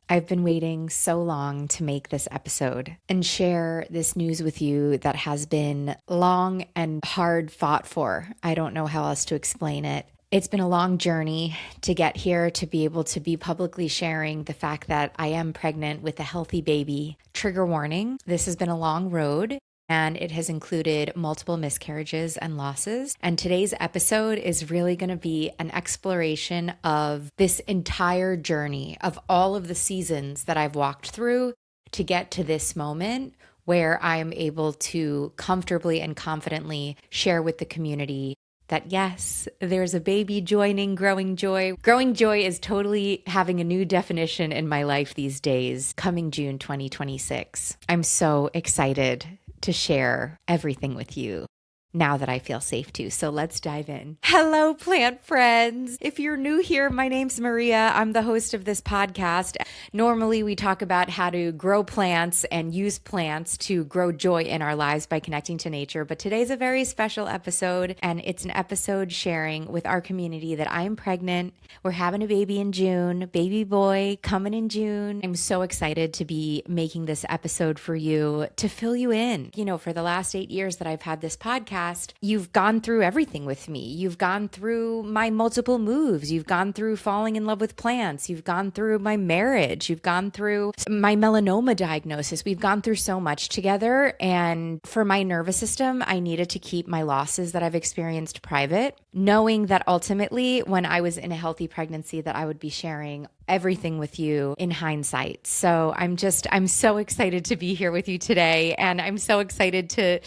I've been waiting so long to make this episode and share this news with you that has been long and hard fought for. I don't know how else to explain it. It's been a long journey to get here to be able to be publicly sharing the fact that I am pregnant with a healthy baby. Trigger warning, this has been a long road. And it has included multiple miscarriages and losses. And today's episode is really going to be an exploration of this entire journey of all of the seasons that I've walked through to get to this moment where I am able to comfortably and confidently share with the community that yes, there's a baby joining Growing Joy. Growing Joy is totally having a new definition in my life these days, coming June 2026. I'm so excited to share everything with you now that I feel safe to. So let's dive in. Hello, plant friends. If you're new here, my name's Maria. I'm the host of this podcast. Normally, we talk about how to grow plants and use plants to grow joy in our lives by connecting to nature. But today's a very special episode, and it's an episode sharing with our community that I'm pregnant. We're having a baby in June, baby boy coming in June. I'm so excited to be making this episode for you to fill you in. You know, for the last 8 years that I've had this podcast, you've gone through everything with me. You've gone through my multiple moves. You've gone through falling in love with plants. You've gone through my marriage. You've gone through my melanoma diagnosis. We've gone through so much together. And for my nervous system, I needed to keep my losses that I've experienced private, knowing that ultimately when I was in a healthy pregnancy that I would be sharing everything with you in hindsight. So I'm so excited to be here with you today. And I'm so excited to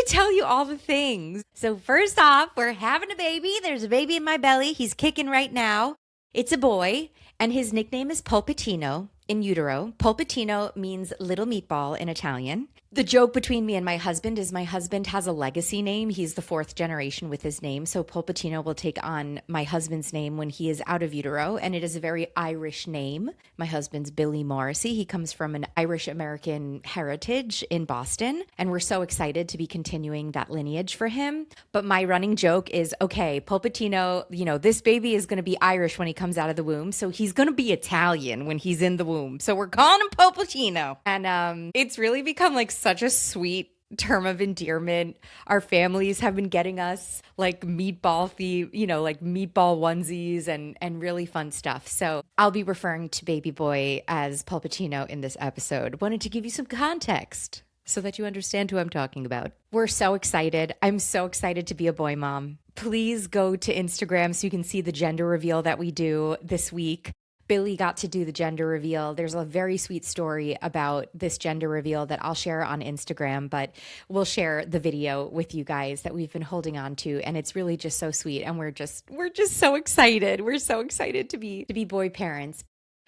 tell you all the things. So first off, we're having a baby. There's a baby in my belly. He's kicking right now. It's a boy, and his nickname is Polpettino in utero. Polpettino means little meatball in Italian. The joke between me and my husband is my husband has a legacy name. He's the fourth generation with his name. So Polpettino will take on my husband's name when he is out of utero. And it is a very Irish name. My husband's Billy Morrissey. He comes from an Irish-American heritage in Boston. And we're so excited to be continuing that lineage for him. But my running joke is, okay, Polpettino, this baby is going to be Irish when he comes out of the womb. So he's going to be Italian when he's in the womb. So we're calling him Polpettino. And it's really become like such a sweet term of endearment. Our families have been getting us like meatball theme, like meatball onesies and really fun stuff. So I'll be referring to baby boy as Polpettino in this episode. Wanted to give you some context so that you understand who I'm talking about. We're so excited. I'm so excited to be a boy mom. Please go to Instagram so you can see the gender reveal that we do this week. Billy got to do the gender reveal. There's a very sweet story about this gender reveal that I'll share on Instagram, but we'll share the video with you guys that we've been holding on to. And it's really just so sweet. And we're just so excited. We're so excited to be boy parents.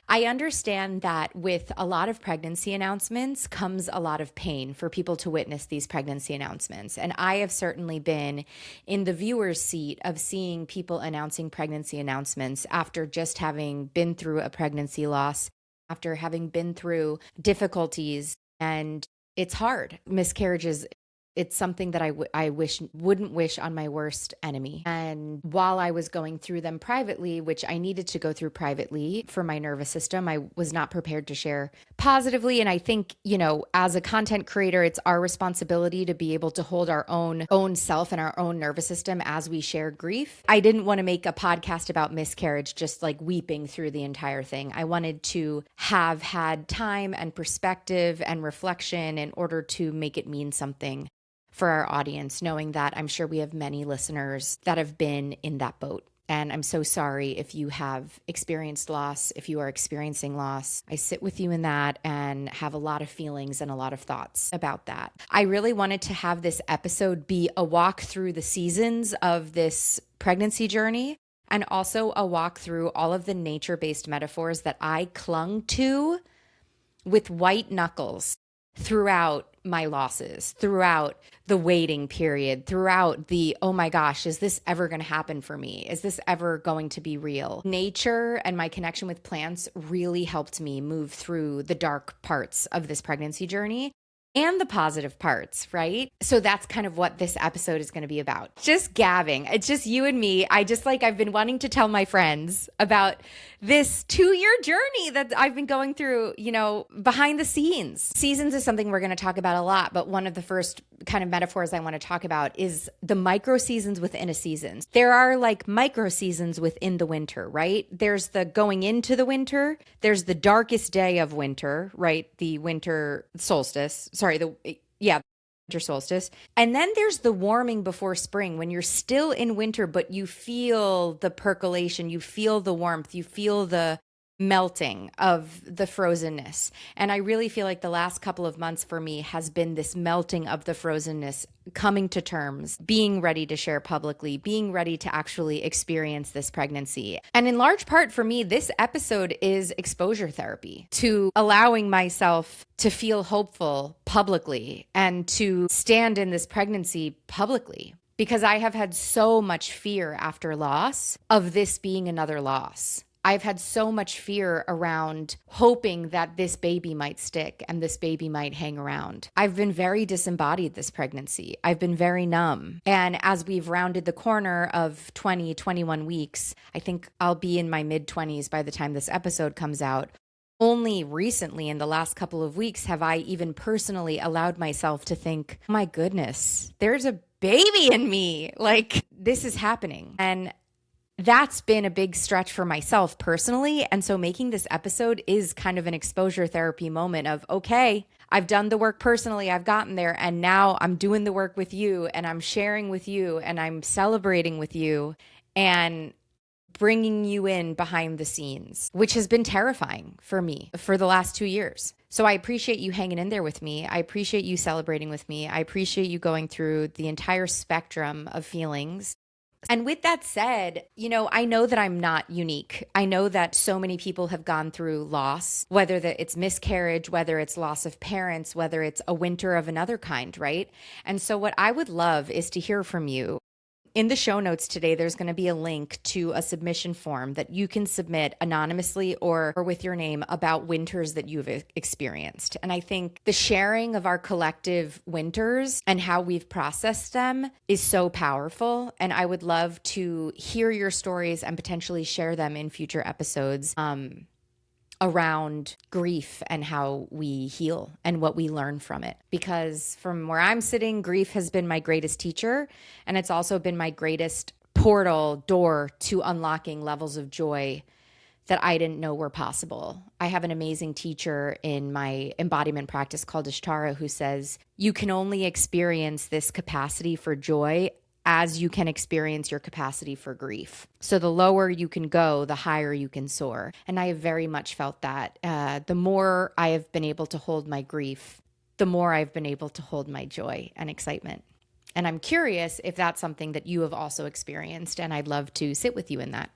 I understand that with a lot of pregnancy announcements comes a lot of pain for people to witness these pregnancy announcements. And I have certainly been in the viewer's seat of seeing people announcing pregnancy announcements after just having been through a pregnancy loss, after having been through difficulties. And it's hard. Miscarriages, it's something that I wouldn't wish on my worst enemy. And while I was going through them privately, which I needed to go through privately for my nervous system, I was not prepared to share positively. And I think, as a content creator, it's our responsibility to be able to hold our own self and our own nervous system as we share grief. I didn't want to make a podcast about miscarriage, just like weeping through the entire thing. I wanted to have had time and perspective and reflection in order to make it mean something for our audience, knowing that I'm sure we have many listeners that have been in that boat. And I'm so sorry if you have experienced loss, if you are experiencing loss. I sit with you in that and have a lot of feelings and a lot of thoughts about that. I really wanted to have this episode be a walk through the seasons of this pregnancy journey and also a walk through all of the nature-based metaphors that I clung to with white knuckles throughout my losses, throughout the waiting period, throughout the, oh my gosh, is this ever going to happen for me? Is this ever going to be real? Nature and my connection with plants really helped me move through the dark parts of this pregnancy journey. and the positive parts, right? So that's kind of what this episode is going to be about. Just gabbing. It's just you and me. I've been wanting to tell my friends about this 2-year journey that I've been going through, behind the scenes. Seasons is something we're going to talk about a lot, but one of the first kind of metaphors I want to talk about is the micro seasons within a season. There are like micro seasons within the winter, right? There's the going into the winter. There's the darkest day of winter, right? The winter solstice. Winter solstice. And then there's the warming before spring when you're still in winter, but you feel the percolation, you feel the warmth, you feel the melting of the frozenness. And I really feel like the last couple of months for me has been this melting of the frozenness, coming to terms, being ready to share publicly, being ready to actually experience this pregnancy. And in large part for me, this episode is exposure therapy to allowing myself to feel hopeful publicly and to stand in this pregnancy publicly. Because I have had so much fear after loss of this being another loss. I've had so much fear around hoping that this baby might stick and this baby might hang around. I've been very disembodied this pregnancy. I've been very numb. And as we've rounded the corner of 21 weeks, I think I'll be in my mid-20s by the time this episode comes out. Only recently in the last couple of weeks have I even personally allowed myself to think, oh my goodness, there's a baby in me. Like, this is happening. And that's been a big stretch for myself personally. And so making this episode is kind of an exposure therapy moment of, okay, I've done the work personally, I've gotten there, and now I'm doing the work with you, and I'm sharing with you, and I'm celebrating with you, and bringing you in behind the scenes, which has been terrifying for me for the last 2 years. So I appreciate you hanging in there with me. I appreciate you celebrating with me. I appreciate you going through the entire spectrum of feelings. And with that said, I know that I'm not unique. I know that so many people have gone through loss, whether that it's miscarriage, whether it's loss of parents, whether it's a winter of another kind, right? And so what I would love is to hear from you. In the show notes today, there's going to be a link to a submission form that you can submit anonymously or with your name about winters that you've experienced. And I think the sharing of our collective winters and how we've processed them is so powerful. And I would love to hear your stories and potentially share them in future episodes. Around grief and how we heal and what we learn from it. Because from where I'm sitting, grief has been my greatest teacher, and it's also been my greatest door to unlocking levels of joy that I didn't know were possible. I have an amazing teacher in my embodiment practice called Ishtara who says, you can only experience this capacity for joy as you can experience your capacity for grief. So the lower you can go, the higher you can soar. And I have very much felt that. The more I have been able to hold my grief, the more I've been able to hold my joy and excitement. And I'm curious if that's something that you have also experienced, and I'd love to sit with you in that.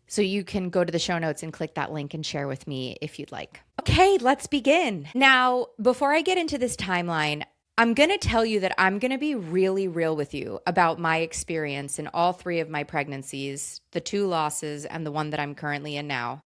So you can go to the show notes and click that link and share with me if you'd like. Okay, let's begin. Now, before I get into this timeline, I'm going to tell you that I'm going to be really real with you about my experience in all 3 of my pregnancies, the 2 losses and the one that I'm currently in now,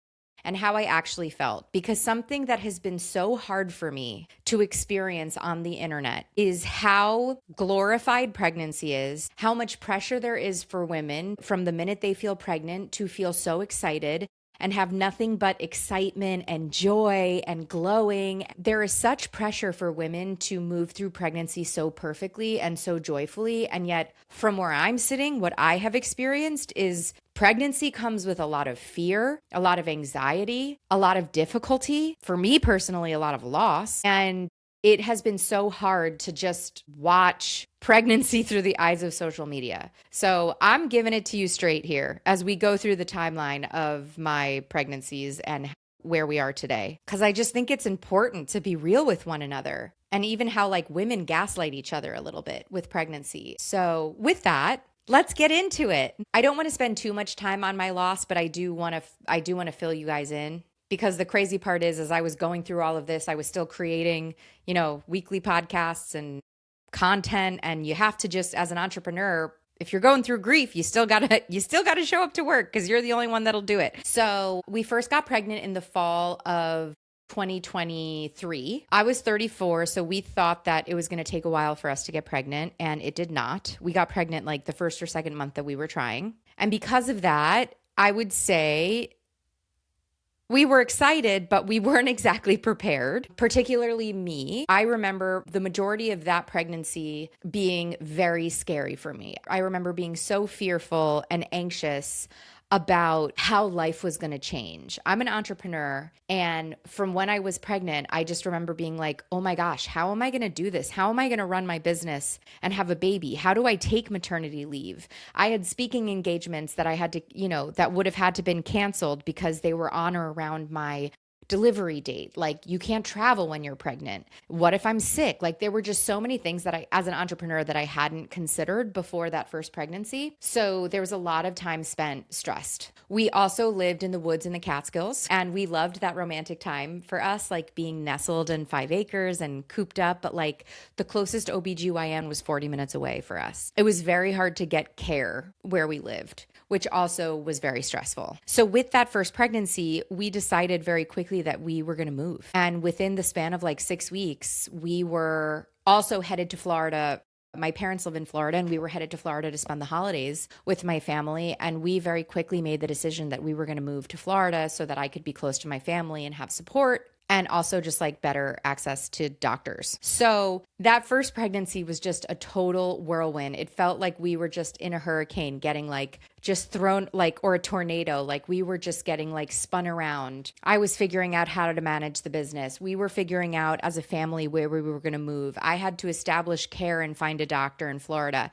and how I actually felt. Because something that has been so hard for me to experience on the internet is how glorified pregnancy is, how much pressure there is for women from the minute they feel pregnant to feel so excited and have nothing but excitement and joy and glowing. There is such pressure for women to move through pregnancy so perfectly and so joyfully. And yet, from where I'm sitting, what I have experienced is pregnancy comes with a lot of fear, a lot of anxiety, a lot of difficulty. For me personally, a lot of loss. And it has been so hard to just watch pregnancy through the eyes of social media. So I'm giving it to you straight here as we go through the timeline of my pregnancies and where we are today. Because I just think it's important to be real with one another, and even how like women gaslight each other a little bit with pregnancy. So with that, let's get into it. I don't want to spend too much time on my loss, but I do want to fill you guys in. Because the crazy part is, as I was going through all of this, I was still creating, weekly podcasts and content. And you have to just, as an entrepreneur, if you're going through grief, you still gotta show up to work because you're the only one that'll do it. So we first got pregnant in the fall of 2023. I was 34, so we thought that it was going to take a while for us to get pregnant, and it did not. We got pregnant like the first or second month that we were trying. And because of that, I would say we were excited, but we weren't exactly prepared, particularly me. I remember the majority of that pregnancy being very scary for me. I remember being so fearful and anxious about how life was going to change. I'm an entrepreneur, and from when I was pregnant, I just remember being like, oh my gosh, how am I going to do this? How am I going to run my business and have a baby? How do I take maternity leave? I had speaking engagements that I had to, that would have had to been canceled because they were on or around my delivery date. Like, you can't travel when you're pregnant. What if I'm sick? Like, there were just so many things that I, as an entrepreneur, that I hadn't considered before that first pregnancy. So there was a lot of time spent stressed. We also lived in the woods in the Catskills, and we loved that romantic time for us, like being nestled in 5 acres and cooped up. But like, the closest OBGYN was 40 minutes away for us. It was very hard to get care where we lived, which also was very stressful. So with that first pregnancy, we decided very quickly that we were going to move. And within the span of like 6 weeks, we were also headed to Florida. My parents live in Florida, and we were headed to Florida to spend the holidays with my family. And we very quickly made the decision that we were going to move to Florida so that I could be close to my family and have support, and also just like better access to doctors. So that first pregnancy was just a total whirlwind. It felt like we were just in a hurricane, getting like just thrown, like, or a tornado. Like, we were just getting like spun around. I was figuring out how to manage the business. We were figuring out as a family where we were going to move. I had to establish care and find a doctor in Florida.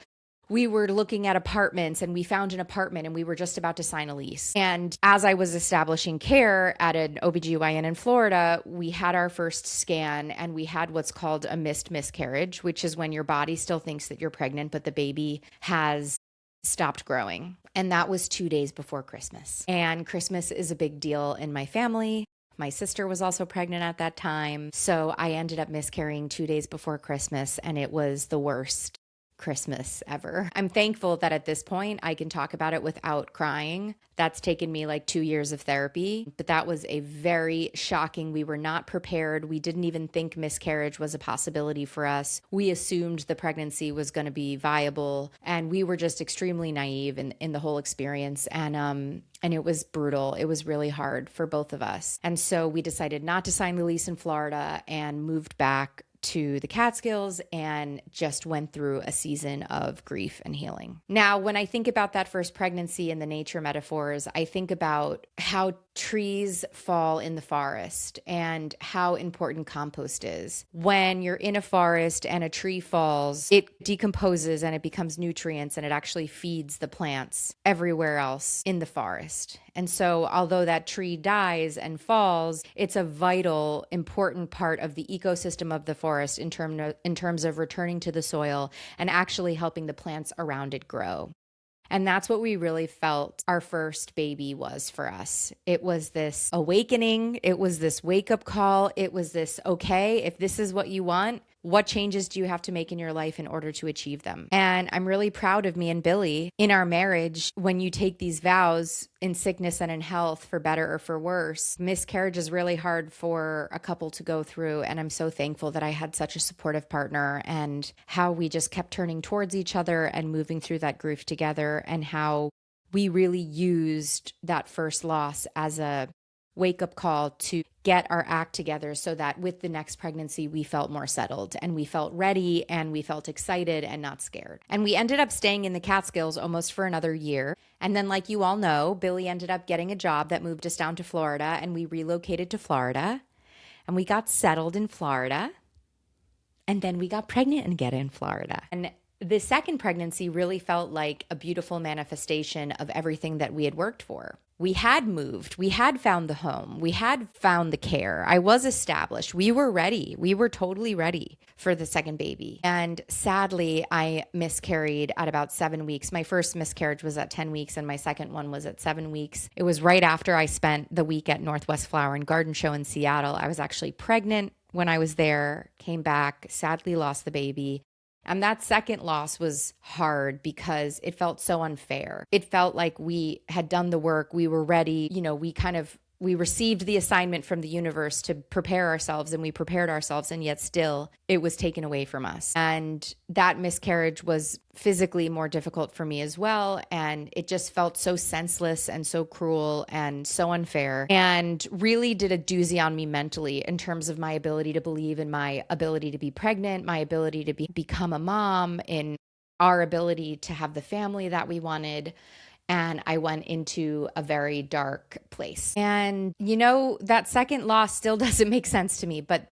We were looking at apartments, and we found an apartment, and we were just about to sign a lease. And as I was establishing care at an OBGYN in Florida, we had our first scan, and we had what's called a missed miscarriage, which is when your body still thinks that you're pregnant, but the baby has stopped growing. And that was 2 days before Christmas. And Christmas is a big deal in my family. My sister was also pregnant at that time. So I ended up miscarrying 2 days before Christmas, and it was the worst Christmas ever. I'm thankful that at this point I can talk about it without crying. That's taken me like 2 years of therapy, but that was a very shocking. We were not prepared. We didn't even think miscarriage was a possibility for us. We assumed the pregnancy was going to be viable, and we were just extremely naive in the whole experience. And it was brutal. It was really hard for both of us. And so we decided not to sign the lease in Florida and moved back to the Catskills and just went through a season of grief and healing. Now, when I think about that first pregnancy and the nature metaphors, I think about how trees fall in the forest and how important compost is. When you're in a forest and a tree falls, it decomposes and it becomes nutrients, and it actually feeds the plants everywhere else in the forest. And so although that tree dies and falls, it's a vital, important part of the ecosystem of the forest in terms of returning to the soil and actually helping the plants around it grow. And that's what we really felt our first baby was for us. It was this awakening. It was this wake-up call. It was this, okay, if this is what you want, what changes do you have to make in your life in order to achieve them? And I'm really proud of me and Billy in our marriage. When you take these vows in sickness and in health, for better or for worse, miscarriage is really hard for a couple to go through. And I'm so thankful that I had such a supportive partner, and how we just kept turning towards each other and moving through that grief together, and how we really used that first loss as a wake-up call to get our act together, so that with the next pregnancy, we felt more settled and we felt ready and we felt excited and not scared. And we ended up staying in the Catskills almost for another year. And then, like you all know, Billy ended up getting a job that moved us down to Florida, and we relocated to Florida, and we got settled in Florida. And then we got pregnant again in Florida. And the second pregnancy really felt like a beautiful manifestation of everything that we had worked for. We had moved, we had found the home, we had found the care. I was established. We were ready. We were totally ready for the second baby. And sadly, I miscarried at about 7 weeks. My first miscarriage was at 10 weeks, and my second one was at 7 weeks. It was right after I spent the week at Northwest Flower and Garden Show in Seattle. I was actually pregnant when I was there, came back, sadly lost the baby. And that second loss was hard because it felt so unfair. It felt like we had done the work, we were ready, we kind of we received the assignment from the universe to prepare ourselves, and we prepared ourselves, and yet still it was taken away from us. And that miscarriage was physically more difficult for me as well. And it just felt so senseless and so cruel and so unfair, and really did a doozy on me mentally in terms of my ability to believe in my ability to be pregnant, my ability to become a mom, in our ability to have the family that we wanted. And I went into a very dark place. And, that second loss still doesn't make sense to me, but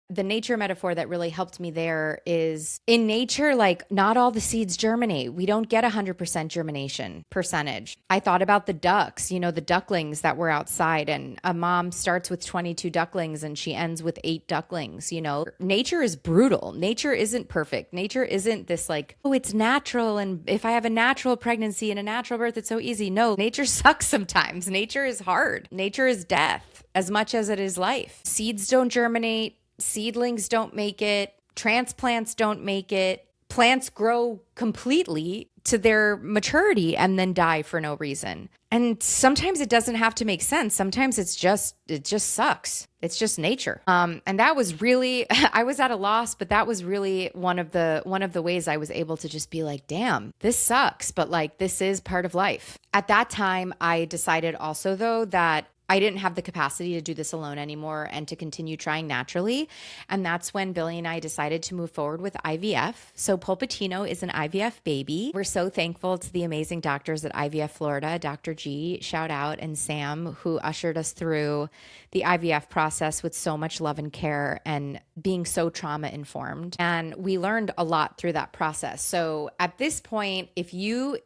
the nature metaphor that really helped me there is, in nature, like, not all the seeds germinate. We don't get 100% germination percentage. I thought about the ducks, the ducklings that were outside, and a mom starts with 22 ducklings and she ends with 8 ducklings. Nature is brutal. Nature isn't perfect. Nature isn't this like, oh, it's natural, and if I have a natural pregnancy and a natural birth, it's so easy. No, nature sucks sometimes. Nature is hard. Nature is death as much as it is life. Seeds don't germinate. Seedlings don't make it. Transplants don't make it. Plants grow completely to their maturity and then die for no reason. And sometimes it doesn't have to make sense. Sometimes it just sucks. It's just nature. And that was really, I was at a loss, but that was really one of the ways I was able to just be like, damn, this sucks, but like, this is part of life. At that time, I decided also though that I didn't have the capacity to do this alone anymore and to continue trying naturally. And that's when Billy and I decided to move forward with IVF. So Polpettino is an IVF baby. We're so thankful to the amazing doctors at IVF Florida, Dr. G, shout out, and Sam, who ushered us through the IVF process with so much love and care and being so trauma informed. And we learned a lot through that process. So at this point, if you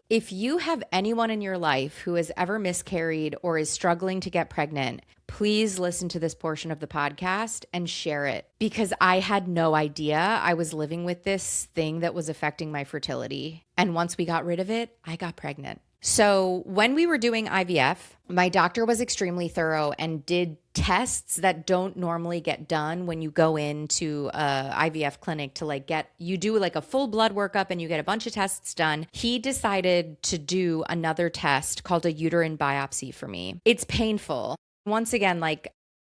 have anyone in your life who has ever miscarried or is struggling to get pregnant, please listen to this portion of the podcast and share it, because I had no idea I was living with this thing that was affecting my fertility. And once we got rid of it, I got pregnant. So when we were doing IVF, my doctor was extremely thorough and did tests that don't normally get done when you go into a IVF clinic to you do a full blood workup and you get a bunch of tests done. He decided to do another test called a uterine biopsy for me. It's painful. Once again,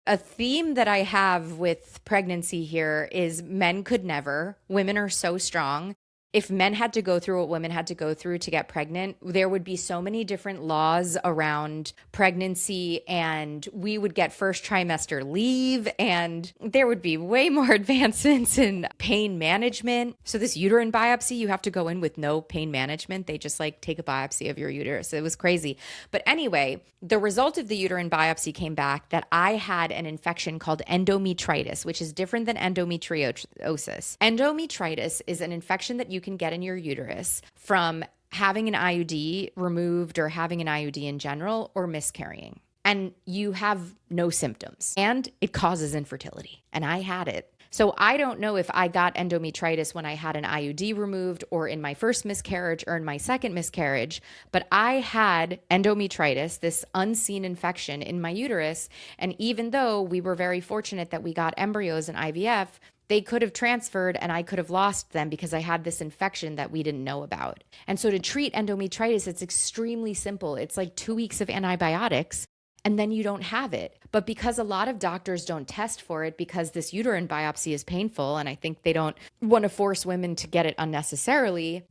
a theme that I have with pregnancy here is men could never. Women are so strong. If men had to go through what women had to go through to get pregnant, there would be so many different laws around pregnancy, and we would get first trimester leave, and there would be way more advancements in pain management. So this uterine biopsy, you have to go in with no pain management. They just take a biopsy of your uterus. It was crazy. But anyway, the result of the uterine biopsy came back that I had an infection called endometritis, which is different than endometriosis. Endometritis is an infection that you can get in your uterus from having an IUD removed or having an IUD in general or miscarrying. And you have no symptoms and it causes infertility. And I had it. So I don't know if I got endometritis when I had an IUD removed or in my first miscarriage or in my second miscarriage, but I had endometritis, this unseen infection in my uterus. And even though we were very fortunate that we got embryos in IVF, they could have transferred and I could have lost them because I had this infection that we didn't know about. And so to treat endometritis, it's extremely simple. It's 2 weeks of antibiotics and then you don't have it. But because a lot of doctors don't test for it because this uterine biopsy is painful and I think they don't want to force women to get it unnecessarily,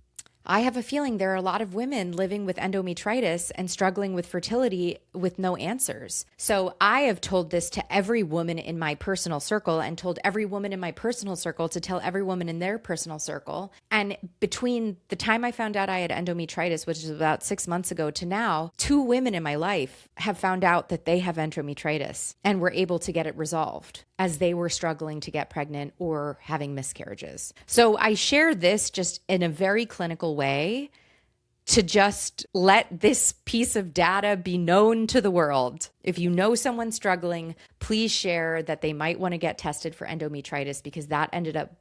I have a feeling there are a lot of women living with endometritis and struggling with fertility with no answers. So I have told this to every woman in my personal circle and told every woman in my personal circle to tell every woman in their personal circle. And between the time I found out I had endometritis, which is about 6 months ago, to now, 2 women in my life have found out that they have endometritis and were able to get it resolved as they were struggling to get pregnant or having miscarriages. So I share this just in a very clinical way to just let this piece of data be known to the world. If you know someone struggling, please share that they might want to get tested for endometritis, because that ended up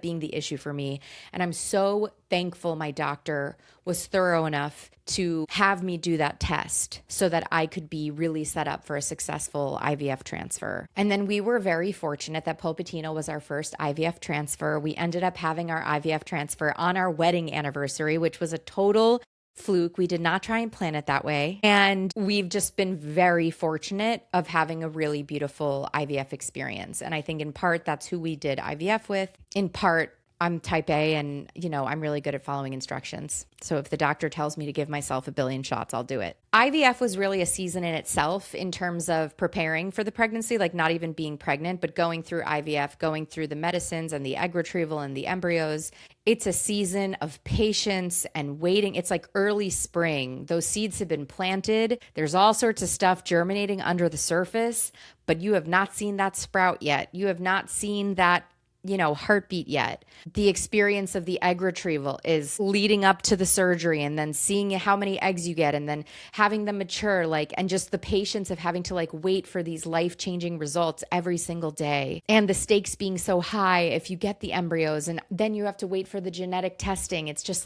being the issue for me. And I'm so thankful my doctor was thorough enough to have me do that test so that I could be really set up for a successful IVF transfer. And then we were very fortunate that Polpettino was our first IVF transfer. We ended up having our IVF transfer on our wedding anniversary, which was a total fluke. We did not try and plan it that way. And we've just been very fortunate of having a really beautiful IVF experience. And I think in part that's who we did IVF with. In part, I'm type A and, I'm really good at following instructions. So if the doctor tells me to give myself a billion shots, I'll do it. IVF was really a season in itself in terms of preparing for the pregnancy, like not even being pregnant, but going through IVF, going through the medicines and the egg retrieval and the embryos. It's a season of patience and waiting. It's like early spring. Those seeds have been planted. There's all sorts of stuff germinating under the surface, but you have not seen that sprout yet. You have not seen that heartbeat yet. The experience of the egg retrieval is leading up to the surgery and then seeing how many eggs you get and then having them mature, and just the patience of having to wait for these life-changing results every single day. And the stakes being so high if you get the embryos and then you have to wait for the genetic testing. It's just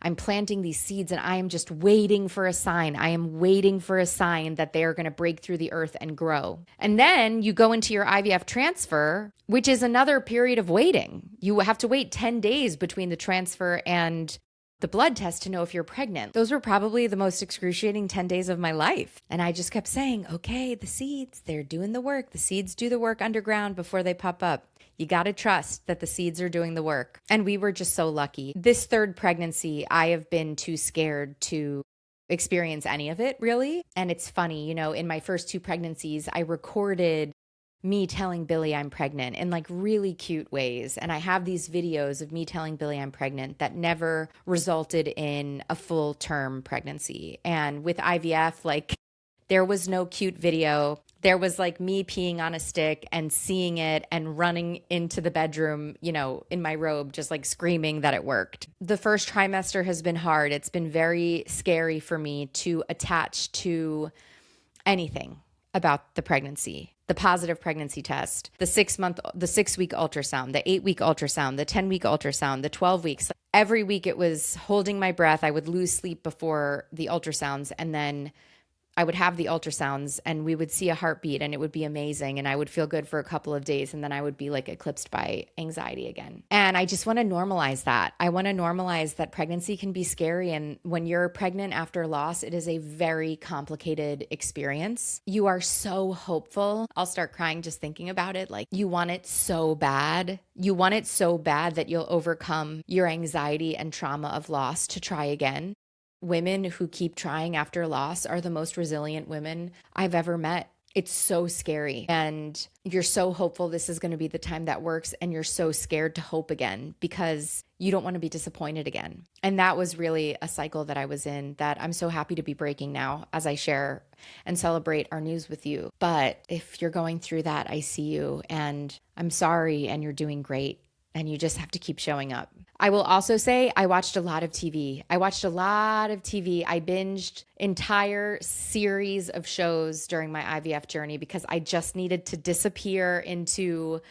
I'm planting these seeds and I am just waiting for a sign. I am waiting for a sign that they are going to break through the earth and grow. And then you go into your IVF transfer, which is another period of waiting. You have to wait 10 days between the transfer and the blood test to know if you're pregnant. Those were probably the most excruciating 10 days of my life. And I just kept saying, okay, the seeds, they're doing the work. The seeds do the work underground before they pop up. You got to trust that the seeds are doing the work. And we were just so lucky. This third pregnancy, I have been too scared to experience any of it, really. And it's funny, in my first two pregnancies, I recorded me telling Billy I'm pregnant in really cute ways. And I have these videos of me telling Billy I'm pregnant that never resulted in a full term pregnancy. And with IVF, there was no cute video. There was me peeing on a stick and seeing it and running into the bedroom, in my robe, just screaming that it worked. The first trimester has been hard. It's been very scary for me to attach to anything about the pregnancy. The positive pregnancy test, the 6-week ultrasound, the 8-week ultrasound, the 10-week ultrasound, the 12 weeks. Every week it was holding my breath. I would lose sleep before the ultrasounds, and then I would have the ultrasounds and we would see a heartbeat and it would be amazing. And I would feel good for a couple of days. And then I would be eclipsed by anxiety again. And I just want to normalize that. I want to normalize that pregnancy can be scary. And when you're pregnant after loss, it is a very complicated experience. You are so hopeful. I'll start crying just thinking about it. You want it so bad. You want it so bad that you'll overcome your anxiety and trauma of loss to try again. Women who keep trying after loss are the most resilient women I've ever met. It's so scary. And you're so hopeful this is going to be the time that works. And you're so scared to hope again because you don't want to be disappointed again. And that was really a cycle that I was in that I'm so happy to be breaking now as I share and celebrate our news with you. But if you're going through that, I see you and I'm sorry and you're doing great. And you just have to keep showing up. I will also say I watched a lot of TV. I binged entire series of shows during my IVF journey because I just needed to disappear into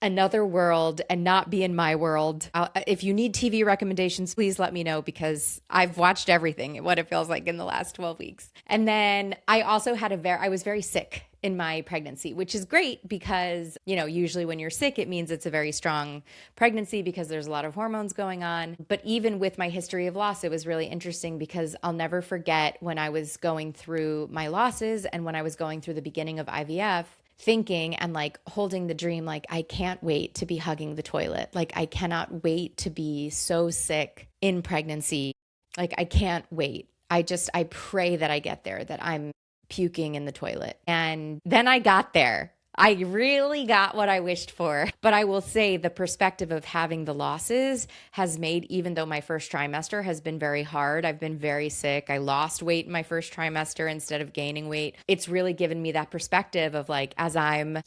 another world and not be in my world. If you need TV recommendations, please let me know because I've watched everything, what it feels like in the last 12 weeks. And then I also I was very sick in my pregnancy, which is great because, usually when you're sick, it means it's a very strong pregnancy because there's a lot of hormones going on. But even with my history of loss, it was really interesting because I'll never forget when I was going through my losses and when I was going through the beginning of IVF, thinking and holding the dream, I can't wait to be hugging the toilet. I cannot wait to be so sick in pregnancy. I can't wait. I pray that I get there, that I'm puking in the toilet. And then I got there. I really got what I wished for. But I will say the perspective of having the losses has made, even though my first trimester has been very hard, I've been very sick. I lost weight in my first trimester instead of gaining weight. It's really given me that perspective of as I'm,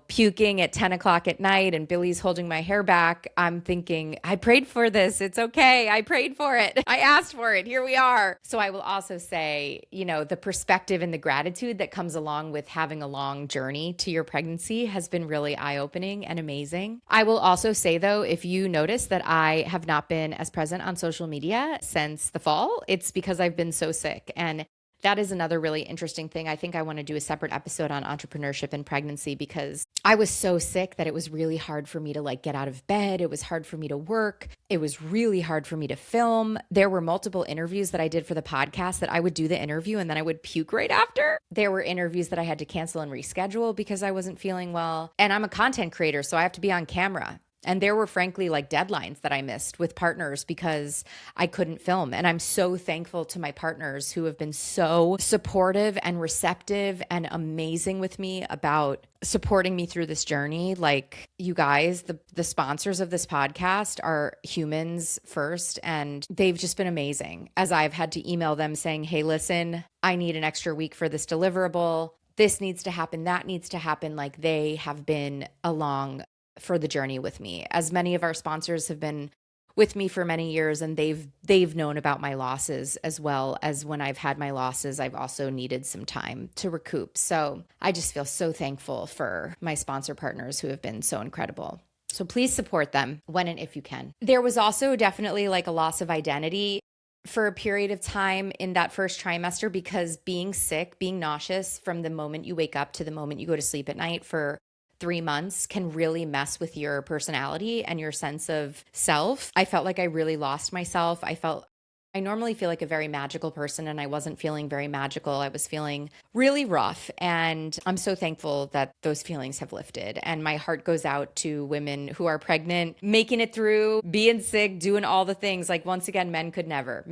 puking at 10 o'clock at night and Billy's holding my hair back, I'm thinking, I prayed for this. It's okay. I prayed for it. I asked for it. Here we are. So I will also say, the perspective and the gratitude that comes along with having a long journey to your pregnancy has been really eye-opening and amazing. I will also say though, if you notice that I have not been as present on social media since the fall, it's because I've been so sick. And That is another really interesting thing. I think I want to do a separate episode on entrepreneurship and pregnancy because I was so sick that it was really hard for me to like get out of bed. It was hard for me to work. It was really hard for me to film. There were multiple interviews that I did for the podcast that I would do the interview and then I would puke right after. There were interviews that I had to cancel and reschedule because I wasn't feeling well. And I'm a content creator, so I have to be on camera. And there were frankly like deadlines that I missed with partners because I couldn't film. And I'm so thankful to my partners who have been so supportive and receptive and amazing with me about supporting me through this journey. Like you guys, the sponsors of this podcast are humans first, and they've just been amazing as I've had to email them saying, hey, listen, I need an extra week for this deliverable. This needs to happen. That needs to happen. Like they have been along for the journey with me, as many of our sponsors have been with me for many years, and they've known about my losses as well as when I've had my losses, I've also needed some time to recoup. So I just feel so thankful for my sponsor partners who have been so incredible. So please support them when and if you can. There was also definitely like a loss of identity for a period of time in that first trimester because being sick, being nauseous from the moment you wake up to the moment you go to sleep at night for 3 months can really mess with your personality and your sense of self. I felt like I really lost myself. I normally feel like a very magical person, and I wasn't feeling very magical. I was feeling really rough, and I'm so thankful that those feelings have lifted. And my heart goes out to women who are pregnant, making it through, being sick, doing all the things. Like once again, men could never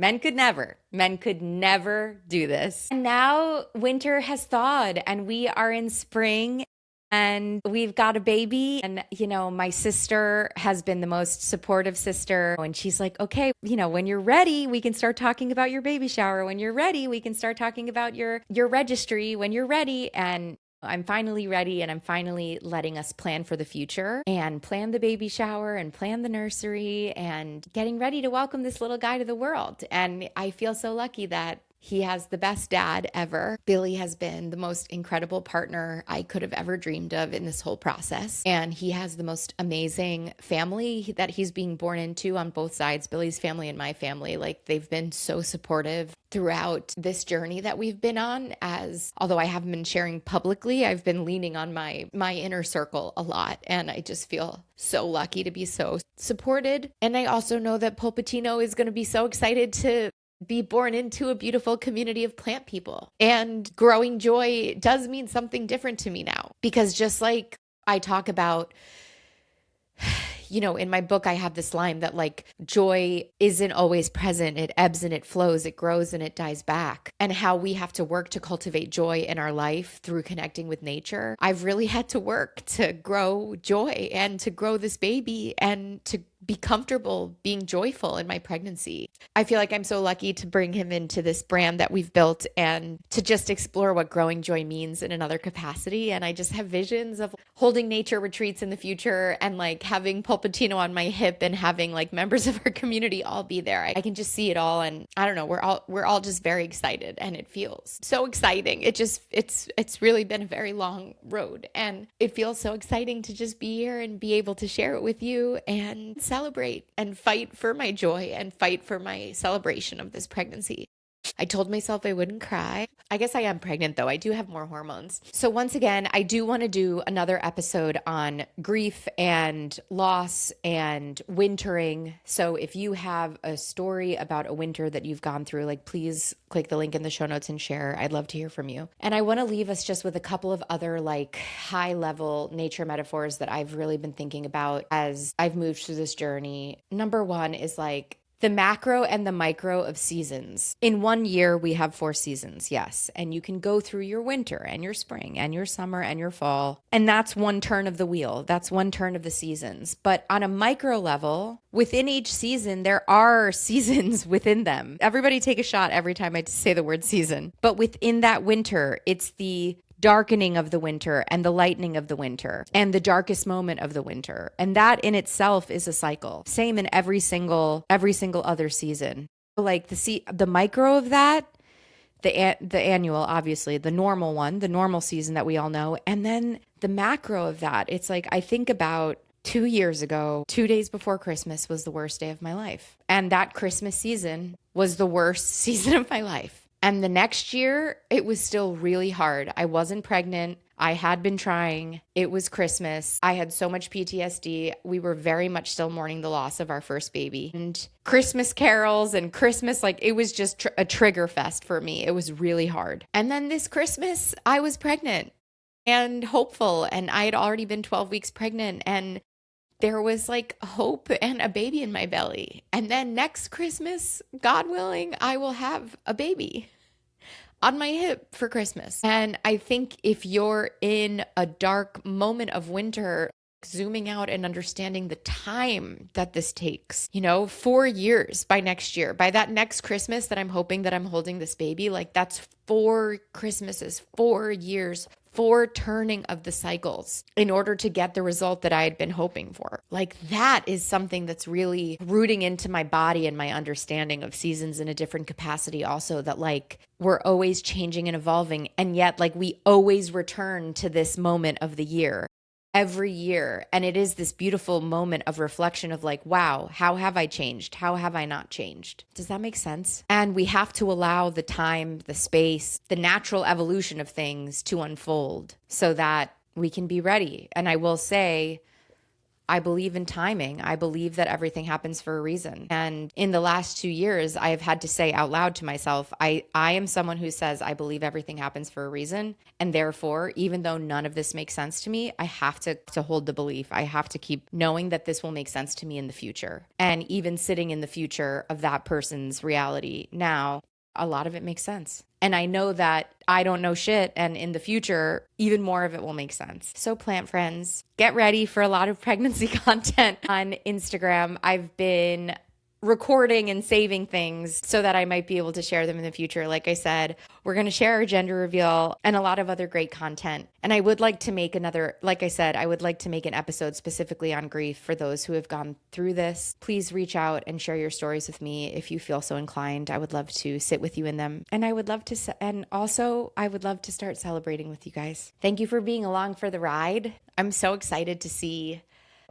do this. And now winter has thawed and we are in spring. And we've got a baby, and, you know, my sister has been the most supportive sister. And she's like, okay, you know, when you're ready, we can start talking about your baby shower. When you're ready, we can start talking about your registry when you're ready. And I'm finally ready, and I'm finally letting us plan for the future and plan the baby shower and plan the nursery and getting ready to welcome this little guy to the world. And I feel so lucky that he has the best dad ever. Billy has been the most incredible partner I could have ever dreamed of in this whole process. And he has the most amazing family that he's being born into on both sides, Billy's family and my family. Like they've been so supportive throughout this journey that we've been on. As although I haven't been sharing publicly, I've been leaning on my inner circle a lot. And I just feel so lucky to be so supported. And I also know that Polpettino is going to be so excited to be born into a beautiful community of plant people. And growing joy does mean something different to me now, because just like I talk about, you know, in my book, I have this line that like joy isn't always present. It ebbs and it flows, it grows and it dies back. And how we have to work to cultivate joy in our life through connecting with nature. I've really had to work to grow joy and to grow this baby and to be comfortable being joyful in my pregnancy. I feel like I'm so lucky to bring him into this brand that we've built and to just explore what growing joy means in another capacity. And I just have visions of holding nature retreats in the future and like having Polpettino on my hip and having like members of our community all be there. I can just see it all. And I don't know, we're all just very excited, and it feels so exciting. It's really been a very long road, and it feels so exciting to just be here and be able to share it with you and celebrate and fight for my joy and fight for my celebration of this pregnancy. I told myself I wouldn't cry. I guess I am pregnant though. I do have more hormones. So once again, I do want to do another episode on grief and loss and wintering. So if you have a story about a winter that you've gone through, like please click the link in the show notes and share. I'd love to hear from you. And I want to leave us just with a couple of other like high level nature metaphors that I've really been thinking about as I've moved through this journey. Number one is like the macro and the micro of seasons. In 1 year, we have 4 seasons, yes. And you can go through your winter and your spring and your summer and your fall. And that's one turn of the wheel. That's one turn of the seasons. But on a micro level, within each season, there are seasons within them. Everybody take a shot every time I say the word season. But within that winter, it's the darkening of the winter and the lightening of the winter and the darkest moment of the winter. And that in itself is a cycle. Same in every single other season. Like the micro of that, the annual, obviously, the normal one, the normal season that we all know. And then the macro of that, it's like, I think about 2 years ago, 2 days before Christmas was the worst day of my life. And that Christmas season was the worst season of my life. And the next year, it was still really hard. I wasn't pregnant. I had been trying. It was Christmas. I had so much PTSD. We were very much still mourning the loss of our first baby. And Christmas carols and Christmas, like it was just a trigger fest for me. It was really hard. And then this Christmas, I was pregnant and hopeful. And I had already been 12 weeks pregnant. And there was like hope and a baby in my belly. And then next Christmas, God willing, I will have a baby on my hip for Christmas. And I think if you're in a dark moment of winter, zooming out and understanding the time that this takes, 4 years by next year, by that next Christmas that I'm hoping that I'm holding this baby, like that's 4 Christmases, 4 years, 4 turning of the cycles in order to get the result that I had been hoping for. Like that is something that's really rooting into my body and my understanding of seasons in a different capacity also, that like we're always changing and evolving. And yet like we always return to this moment of the year every year. And it is this beautiful moment of reflection of like, wow, how have I changed? How have I not changed? Does that make sense? And we have to allow the time, the space, the natural evolution of things to unfold so that we can be ready. And I will say, I believe in timing. I believe that everything happens for a reason. And in the last 2 years, I have had to say out loud to myself, I am someone who says, I believe everything happens for a reason. And therefore, even though none of this makes sense to me, I have to hold the belief. I have to keep knowing that this will make sense to me in the future. And even sitting in the future of that person's reality now, a lot of it makes sense. And I know that I don't know shit. And in the future, even more of it will make sense. So plant friends, get ready for a lot of pregnancy content on Instagram. I've been recording and saving things so that I might be able to share them in the future. Like I said, we're going to share our gender reveal and a lot of other great content. And I would like to make I would like to make an episode specifically on grief for those who have gone through this. Please reach out and share your stories with me if you feel so inclined. I would love to sit with you in them. And I would love to start celebrating with you guys. Thank you for being along for the ride. I'm so excited to see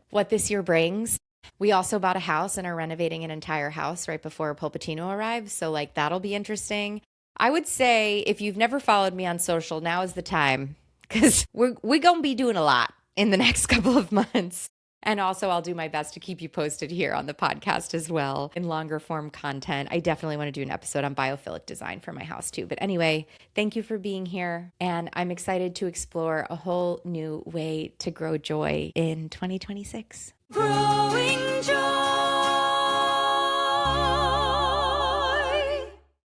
what this year brings. We also bought a house and are renovating an entire house right before Polpettino arrives. So like that'll be interesting. I would say if you've never followed me on social, now is the time because we're going to be doing a lot in the next couple of months. And also I'll do my best to keep you posted here on the podcast as well in longer form content. I definitely want to do an episode on biophilic design for my house too. But anyway, thank you for being here. And I'm excited to explore a whole new way to grow joy in 2026. Growing joy.